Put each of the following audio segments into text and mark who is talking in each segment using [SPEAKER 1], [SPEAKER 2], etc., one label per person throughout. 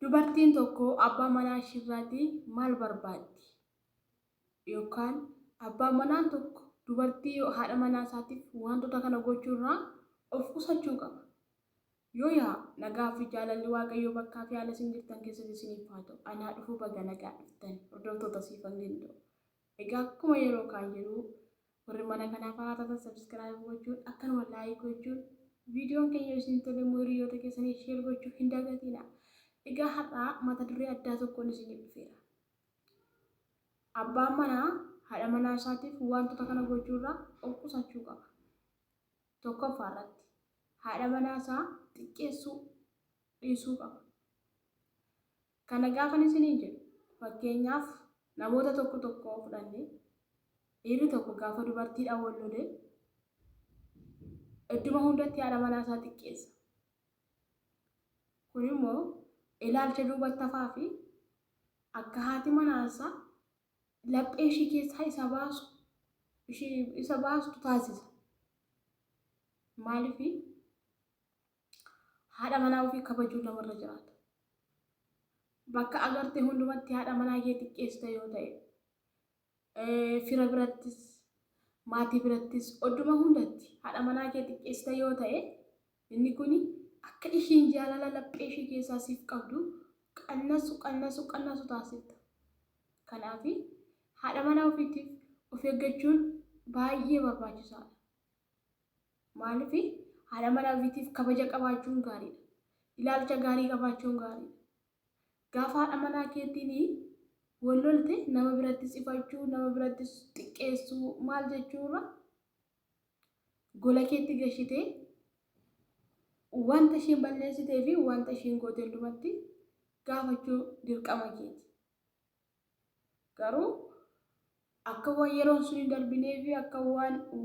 [SPEAKER 1] Dubartiin tokko abbaa manaa ishirraatii maal barbaaddi? Yookaan abbaan manaa tokko dubartii haadha manaa isaatiif wantoota kana gochuurraa of qusachuu qaba. Yoo yaa nagaa fi jaalalli Waaqayyoo bakkaa fi haala isin jirtan keessatti isiniif haa ta'u. Anaa dhufuu baga nagaa dhuftan hordoftoota siifan lindoo. Egaa akkuma yeroo kaan jedhu warri mana kanaaf haala subscribe gochuun akkanuma like gochuun viidiyoon keenya isin tole hiriyoota keessanii share gochuu hin dagatinaa. Egaa har'a mata duree addaa tokkoon isiniif dhufeera. Abbaan manaa haadha manaa isaatiif wantoota kana gochuurraa of qusachuu qaba. Tokkoffaa irratti haadha manaa isaa xiqqeessuu dhiisuu qaba. Kana gaafan isiniin jedhu fakkeenyaaf namoota tokko fudhannee dhiirri tokko gaafa dubartiidhaan wal lolee idduma hundatti haadha manaa isaa xiqqeessa. Kun immoo ilaalcha duubatti hafaa fi akka haati manaa isaa laphee ishii keessaa isa baastu taasisa. Maaliif haadha manaa ofii kabajuu namarra jiraata. Bakka agartee hundumatti haadha manaa kee xiqqeessita yoo ta'e fira birattis maatii birattis idduma hundatti haadha manaa kee xiqqeessita yoo ta'e inni kun akka ishiin jaalala laphee ishii keessaa siif qabdu qannasu taasifta. Kanaaf haadha manaa ofiitiif of eeggachuun baay'ee barbaachisaadha. Maaliif haadha manaa ofiitiif kabaja qabaachuun gaariidha. Ilaalcha gaarii qabaachuun gaariidha. Gaafa haadha manaa keetiin wal lolte nama birattis ifachuu, nama birattis xiqqeessuu maal jechuudha? Gola keetti gashitee wanta ishiin balleessitee fi wanta ishiin goote hundumatti gaafachuu dirqama keeti. Garuu akka waan yeroon sun hin darbinee fi akka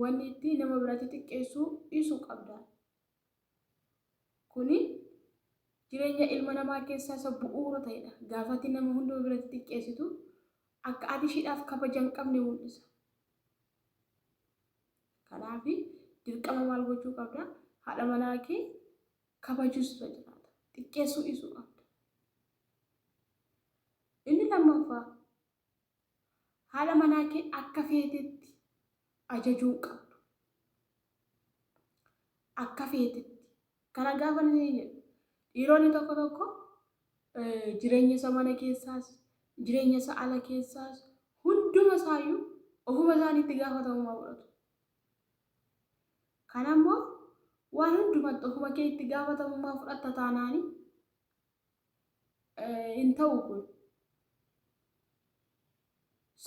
[SPEAKER 1] wanni itti nama biratti xiqqeessuu dhiisuu qabda. Kuni jireenya ilma namaa keessaa isa bu'uura ta'edha. Gaafatti nama hunda biratti xiqqeessitu akka ati ishiidhaaf kabaja hin qabne mul'isa. Kanaaf dirqama maal gochuu qabda? Haadha manaa kee kabajuus irra jiraata. Xiqqeessuu dhiisuu qabda. Inni lammaffaa haadha manaa kee akka feetetti ajajuu qabdu. Akka feetetti. Kana gaafa inni jedhu dhiironni tokko jireenya isa mana keessaas jireenya isa ala keessaas hunduma isaayyuu ofuma isaaniitti gaafatamummaa fudhatu. Kana immoo waan hundumatti ofuma kee itti gaafatamummaa fudhatta taanaani hin ta'u kun.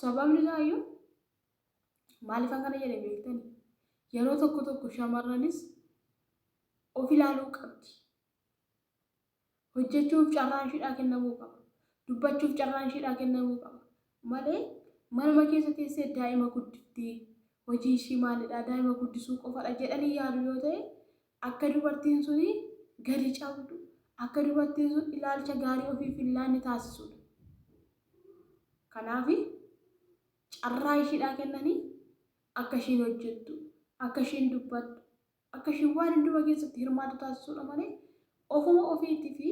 [SPEAKER 1] Sababni isaayyuu maaliifan kana jedhe beektani? Yeroo tokko shamarranis of ilaaluu qabdi. Hojjechuuf carraan ishiidhaa kennamuu qaba. Dubbachuuf carraan ishiidhaa kennamuu qaba. Malee manuma keessa teessee daa'ima guddiftee hojii ishii maalidhaa daa'ima guddisuu qofadha jedhanii yaadu yoo ta'e akka dubartiin suni gadi cabdu akka dubartiin sun ilaalcha gaarii ofiif hin laanne taasisudha. Kanaaf carraa ishiidhaa kennanii akka ishiin hojjettu, akka ishiin dubbattu, akka ishiin waan hunduma keessatti hirmaatu taasisudha malee ofuma ofiitii fi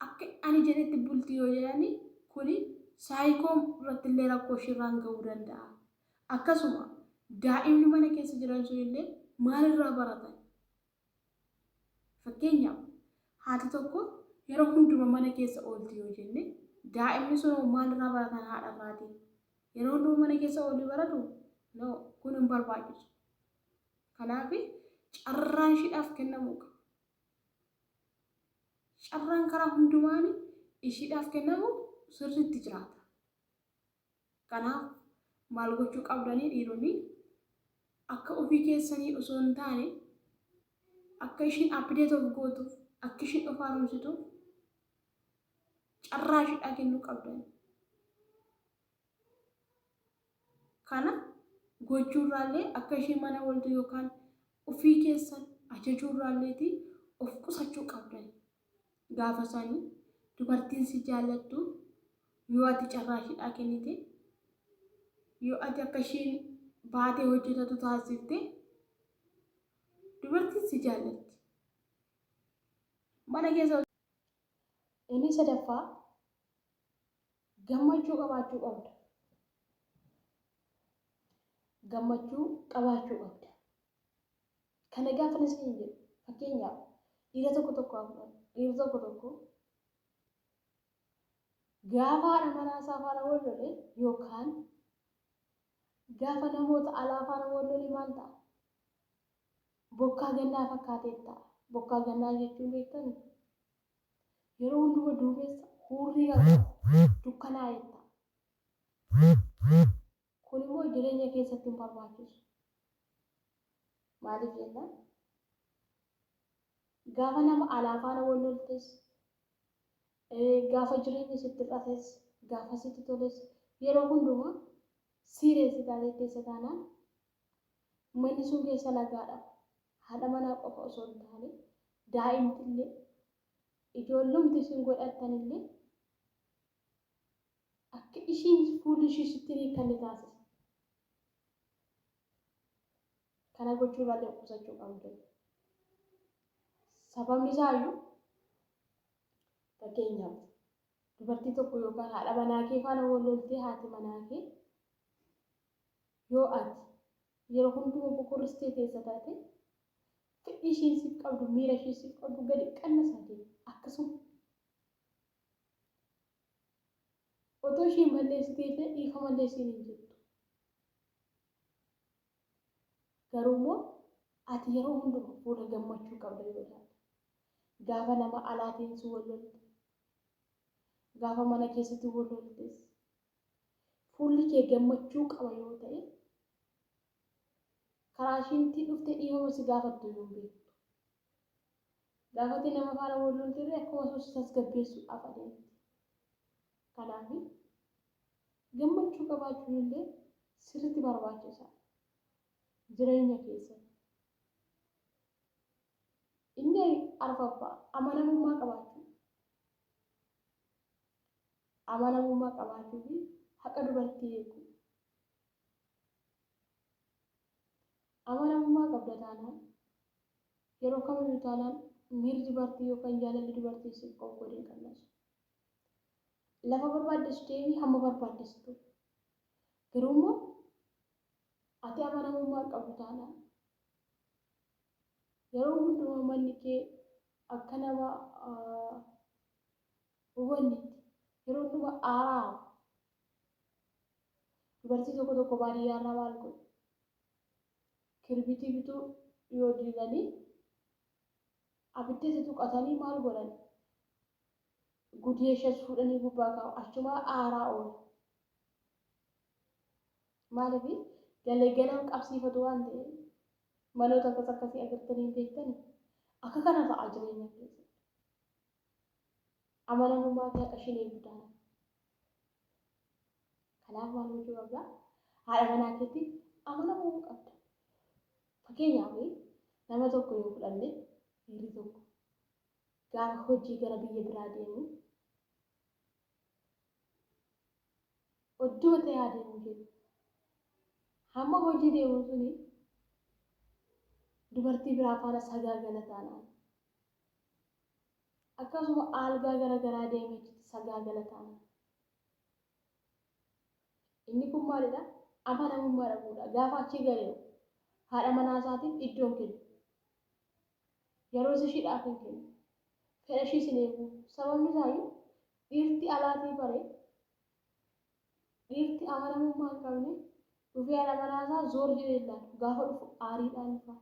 [SPEAKER 1] akka ani jedhetti bultii yoo jedhani kuni saayikoom irratti illee rakkoo ishirraan ga'uu danda'a. Akkasuma daa'imni mana keessa jiran sun illee maalirraa baratan? Fakkeenyaaf haati tokko yeroo hunduma mana keessa oolti yoo jenne daa'imni sun maalirraa baratan haadha irraatii? Yeroo hunduma mana keessa oolii baratu kun hin barbaachisu. Kanaaf carraan ishiidhaaf kennamuu qaba. Carraan karaa hundumaan ishiidhaaf kennamu sirriitti jiraata. Kanaaf maal gochuu qabdanii dhiironni akka ofii keessanii osoo hin taane akka ishiin abdeet of gootuuf akka ishiin of haaromsituuf carraa ishiidhaa kennuu qabdanii. Kana gochuurraallee akka ishiin mana ooltu yookaan ofii keessan ajajuurraalleetii of qusachuu qabdanii. Gaafa isaanii dubartiin si jaallattu yoo ati carraa ishiidhaa kennite yoo ati akka ishiin baatee hojjetatu taasifte dubartiin si jaallatti. Mana keessa Inni sadaffaa gammachuu qabaachuu qabda. Gammachuu qabaachuu qabda. Kana gaafa nasiin jedhu fakkeenyaaf dhiira tokko gaafa haadha manaa isaa faana wal lole yookaan gaafa namoota alaa faana wal lole maal ta'a? Bokkaa gannaa fakkaatee ta'a. Bokkaa gannaa jechuun beektani yeroo hunduma duumessa hurrii qabu dukkanaa'ee ta'a. Kun immoo jireenya keessatti hin barbaachisu. Maaliif jennaan? Gaafa nama alaa faana wal loltes gaafa jireenya sitti dhafes gaafa sitti toles yeroo hundumaa siireessi taatee keessa taanaan manni sun keessa nagaadha. Haadha manaa qofa osoo hin taane daa'imtillee ijoollumti isin godhattanillee akka ishiin fuulli ishii sitti hiikanne taasisa. Kana gochuu irraa qusachuu qabdu. Sababni isaayyuu fakkeenyaaf dubartii tokko yookaan haadha manaa kee faana wal loltee haati manaa kee yoo ati yeroo hunduma boqorristee keessa taate fedhii ishiin siif qabdu miira ishii siif qabdu gadi qannasaatee akkasuma otoo ishiin balleessitee illee dhiifa malleessiin hin jirtu. Garuu immoo ati yeroo hunduma fuula gammachuu qabda yoo taate gaafa nama alaatiin si wal lolte gaafa mana keessatti wal loltes fuulli kee gammachuu qaba yoo ta'e karaa ishiinti dhufte dhiifama si gaafattu yoo beektu. Gaafatti nama faana wal loltee akkuma soos tasgabbeessuudhaaf adeemti. Kanaaf gammachuu qabaachuun illee sirriitti barbaachisaadha jireenya keessatti. Inni arfaffaa amanamummaa qabaachuu. Amanamummaa qabaachuu fi haqa dubartii eeguu. Amanamummaa qabda taanaan yeroo kamiyyuu taanaan miirri dubartii yookaan jaalalli dubartii siif qabu godhin qannasu. Lafa barbaaddesu deemii hamma barbaaddestu. Garuu immoo ati amanamummaa qabdu taanaan yeroo hundumaa manni kee akka nama hubannetti yeroo hundumaa aaraa dubartii tokko baadiyyaa irraa maal godhu? Kirbitii bituu yoo diiganii abidda isa tuqatanii maal godhan? Gudee ishee fuudhanii gubbaa kaa'u achuma aaraa oolu. Maaliif galan qabsiifatu waan ta'eef maloota akkasii agartanii beektanii akka kana ta'a jireenya keessatti. Amanamummaa fi haqa ishee eeguudhaan. Kanaaf maal gochuu qabda? Haadha manaa keetti amanamummaa qabda. Fakkeenyaaf nama tokko yoo fudhanne dhiirri tokko gaafa hojii gara biyya biraa deemu iddoo ta'e adeemu jedhu hamma hojii deemu suni dubartii biraa faana sagaagala taanaan akkasuma algaa garaagaraa deemee sagaagala taanaan inni kun maalidha? Amanamummaa dhabuudha. Gaafa achi galee haadha manaa isaatiif iddoon kennu. Yeroo ishiidhaaf hin kennu. Fedha ishiis hin eegu. Sababni isaayyuu dhiirti alaatii bare dhiirti amanamummaa hin qabne dhufee haadha manaa isaa zoor jedhee ilaalu gaafa dhufu aariidhaan dhufa.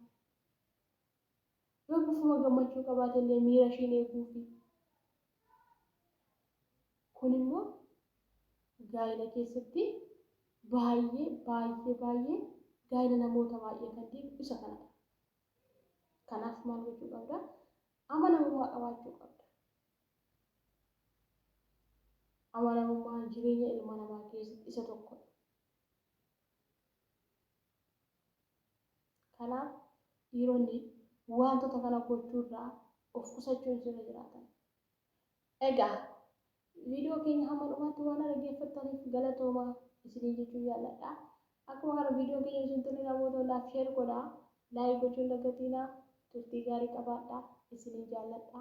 [SPEAKER 1] Yoo bifuma gammachuu qabaate illee miira ishiin eeguufi. Kun immoo gaa'ela keessatti baay'ee gaa'ela namoota baay'ee kan deemu isa kanadha. Kanaaf maal gochuu qabda? Amanamummaa qabaachuu qabda. Amanamummaan jireenya ilma namaa keessatti isa tokkodha. Kanaaf dhiironni wantoota kana gochuurraa of qusachuun sirra jiraatan. Egaa viidiyoo keenya hamma dhumaatti waan dhaggeeffattaniif galatoomaa isinii jechuu jaalladha. Akkuma kana viidiyoo keenya isin turre namoota hundaaf sheer godhaa. Laayik gochuun dagatinaa. Turtii gaarii qabaadhaa. Isinii jaalladha.